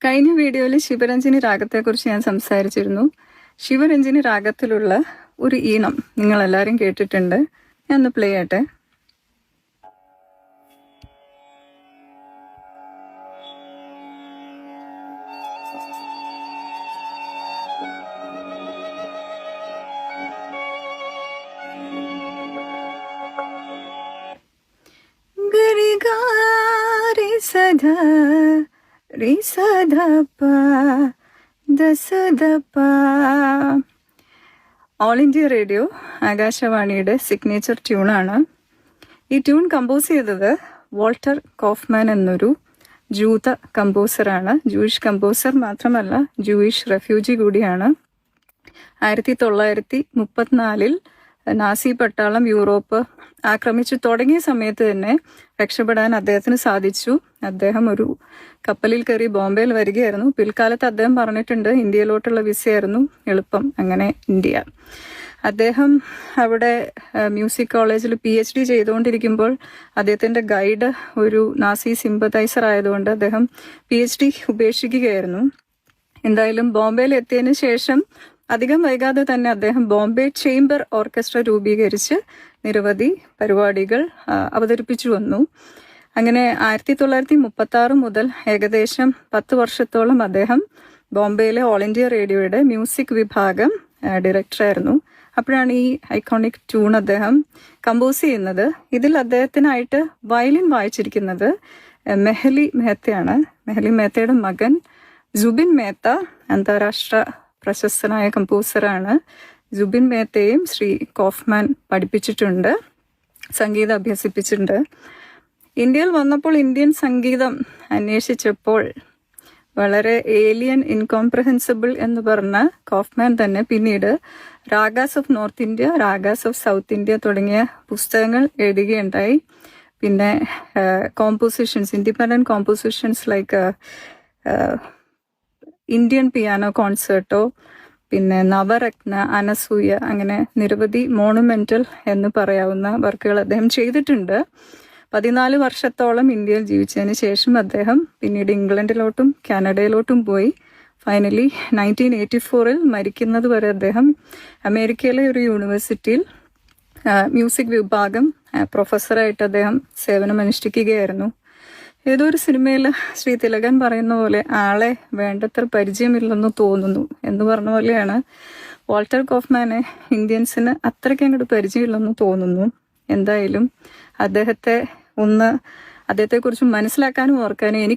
കഴിഞ്ഞ വീഡിയോയിൽ ശിവരഞ്ജിനി രാഗത്തെക്കുറിച്ച് ഞാൻ സംസാരിച്ചിരുന്നു. ശിവരഞ്ജിനി രാഗത്തിലുള്ള ഒരു ഈണം നിങ്ങൾ എല്ലാവരും കേട്ടിട്ടുണ്ട്. ഞാൻ ഒന്ന് പ്ലേ ചെയ്യട്ടെ. ഗരിഗാരി സദാ രി സദപ ദസദപ. ഓൾ ഇന്ത്യ റേഡിയോ ആകാശവാണിയുടെ സിഗ്നേച്ചർ ട്യൂണാണ്. ഈ ട്യൂൺ കമ്പോസ് ചെയ്തത് വാൾട്ടർ കോഫ്മാൻ എന്നൊരു ജൂത കമ്പോസറാണ്. ജൂയിഷ് കമ്പോസർ മാത്രമല്ല, ജൂയിഷ് റെഫ്യൂജി കൂടിയാണ്. 1934 നാസി പട്ടാളം യൂറോപ്പ് ആക്രമിച്ചു തുടങ്ങിയ സമയത്ത് തന്നെ രക്ഷപ്പെടാൻ അദ്ദേഹത്തിന് സാധിച്ചു. അദ്ദേഹം ഒരു കപ്പലിൽ കയറി ബോംബെയിൽ വരികയായിരുന്നു. പിൽക്കാലത്ത് അദ്ദേഹം പറഞ്ഞിട്ടുണ്ട് ഇന്ത്യയിലോട്ടുള്ള വിസയായിരുന്നു എളുപ്പം. അങ്ങനെ ഇന്ത്യ. അദ്ദേഹം അവിടെ മ്യൂസിക് കോളേജിൽ PhD ചെയ്തുകൊണ്ടിരിക്കുമ്പോൾ അദ്ദേഹത്തിൻ്റെ ഗൈഡ് ഒരു നാസി സിമ്പതൈസർ ആയതുകൊണ്ട് അദ്ദേഹം PhD ഉപേക്ഷിക്കുകയായിരുന്നു. എന്തായാലും ബോംബെയിൽ എത്തിയതിനു ശേഷം അധികം വൈകാതെ തന്നെ അദ്ദേഹം ബോംബെ ചേംബർ ഓർക്കസ്ട്ര രൂപീകരിച്ച് നിരവധി പരിപാടികൾ അവതരിപ്പിച്ചു വന്നു. അങ്ങനെ 1936 മുതൽ ഏകദേശം 10 വർഷത്തോളം അദ്ദേഹം ബോംബെയിലെ ഓൾ ഇന്ത്യ റേഡിയോയുടെ മ്യൂസിക് വിഭാഗം ഡയറക്ടറായിരുന്നു. അപ്പോഴാണ് ഈ ഐക്കോണിക് ട്യൂൺ അദ്ദേഹം കമ്പോസ് ചെയ്യുന്നത്. ഇതിൽ അദ്ദേഹത്തിനായിട്ട് വയലിൻ വായിച്ചിരിക്കുന്നത് മെഹലി മേത്തയാണ്. മെഹലി മേത്തയുടെ മകൻ ജുബിൻ മേത്ത അന്താരാഷ്ട്ര പ്രശസ്തനായ കമ്പോസറാണ്. ജുബിൻ മേത്തയും ശ്രീ കോഫ്മാൻ പഠിപ്പിച്ചിട്ടുണ്ട്, സംഗീതം അഭ്യസിപ്പിച്ചിട്ടുണ്ട്. ഇന്ത്യയിൽ വന്നപ്പോൾ ഇന്ത്യൻ സംഗീതം അന്വേഷിച്ചപ്പോൾ വളരെ ഏലിയൻ, ഇൻകോംപ്രഹെൻസിബിൾ എന്ന് പറഞ്ഞ കോഫ്മാൻ തന്നെ പിന്നീട് Ragas of north India, Ragas of south India തുടങ്ങിയ പുസ്തകങ്ങൾ എഴുതുകയുണ്ടായി. പിന്നെ compositions, independent compositions like Indian piano concerto, പിന്നെ നവരത്ന, അനസൂയ, അങ്ങനെ നിരവധി മോണുമെന്റൽ എന്ന് പറയാവുന്ന വർക്കുകൾ അദ്ദേഹം ചെയ്തിട്ടുണ്ട്. 14 വർഷത്തോളം ഇന്ത്യയിൽ ജീവിച്ചതിന് ശേഷം അദ്ദേഹം പിന്നീട് ഇംഗ്ലണ്ടിലോട്ടും കാനഡയിലോട്ടും പോയി. ഫൈനലി 1984 മരിക്കുന്നത് വരെ അദ്ദേഹം അമേരിക്കയിലെ ഒരു യൂണിവേഴ്സിറ്റിയിൽ മ്യൂസിക് വിഭാഗം പ്രൊഫസറായിട്ട് അദ്ദേഹം സേവനമനുഷ്ഠിക്കുകയായിരുന്നു. ഏതോ ഒരു സിനിമയിൽ ശ്രീ തിലകൻ പറയുന്ന പോലെ ആളെ വേണ്ടത്ര പരിചയമില്ലെന്ന് തോന്നുന്നു എന്ന് പറഞ്ഞ പോലെയാണ് വാൾട്ടർ കോഫ്മാനെ ഇന്ത്യൻസിന് അത്രയ്ക്ക് അങ്ങോട്ട് പരിചയമില്ലെന്ന് തോന്നുന്നു. എന്തായാലും അദ്ദേഹത്തെക്കുറിച്ച് മനസ്സിലാക്കാനും ഓർക്കാനും എനിക്ക്